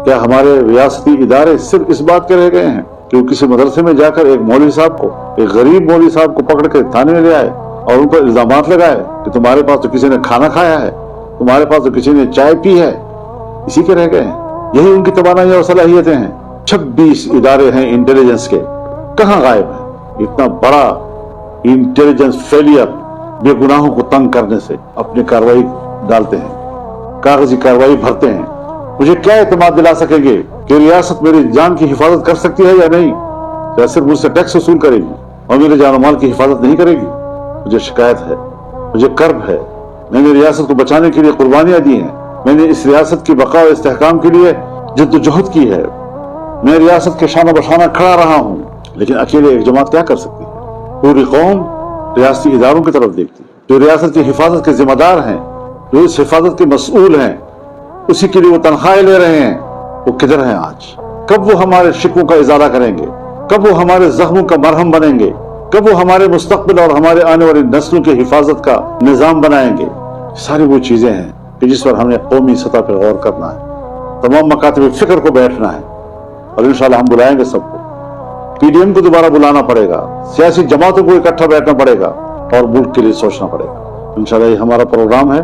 کیا ہمارے ریاستی ادارے صرف اس بات کے رہ گئے ہیں کہ وہ کسی مدرسے میں جا کر ایک مولوی صاحب کو، ایک غریب مولوی صاحب کو پکڑ کے تھانے میں لے آئے اور ان پر الزامات لگائے کہ تمہارے پاس تو کسی نے کھانا کھایا ہے، تمہارے پاس تو کسی نے چائے پی ہے؟ اسی کے رہ گئے ہیں؟ یہی ان کی توانائی اور صلاحیتیں ہیں؟ 26 ادارے ہیں انٹیلیجنس کے، کہاں غائب ہیں؟ اتنا بڑا انٹیلیجنس فیلئر بے گناہوں کو تنگ کرنے سے اپنی کارروائی ڈالتے ہیں، کاغذی کارروائی بھرتے ہیں۔ مجھے کیا اعتماد دلا سکیں گے کہ ریاست میری جان کی حفاظت کر سکتی ہے یا نہیں؟ یا صرف مجھ سے ٹیکس وصول کرے گی اور میرے جان و مال کی حفاظت نہیں کرے گی؟ مجھے شکایت ہے، مجھے کرب ہے، میں نے ریاست کو بچانے کے لیے قربانیاں دی ہیں، میں نے اس ریاست کی بقا و استحکام کے لیے جد و جہد کی ہے، میں ریاست کے شانہ بشانہ کھڑا رہا ہوں، لیکن اکیلے ایک جماعت کیا کر سکتی ہے؟ پوری قوم ریاستی اداروں کی طرف دیکھتی ہے، جو ریاست کی حفاظت کے ذمہ دار ہیں، جو اس حفاظت کے مسئول ہیں، اسی کے لیے وہ تنخواہیں لے رہے ہیں، وہ کدھر ہیں آج؟ کب وہ ہمارے شکووں کا ازالہ کریں گے؟ کب وہ ہمارے زخموں کا مرہم بنیں گے؟ کب وہ ہمارے مستقبل اور ہمارے آنے والی نسلوں کی حفاظت کا نظام بنائیں گے؟ ساری وہ چیزیں ہیں کہ جس پر ہمیں قومی سطح پر غور کرنا ہے، تمام مکاتب فکر کو بیٹھنا ہے، اور انشاءاللہ ہم بلائیں گے سب کو۔ پی ڈی ایم کو دوبارہ بلانا پڑے گا، سیاسی جماعتوں کو اکٹھا بیٹھنا پڑے گا اور ملک کے لیے سوچنا پڑے گا۔ انشاءاللہ یہ ہمارا پروگرام ہے۔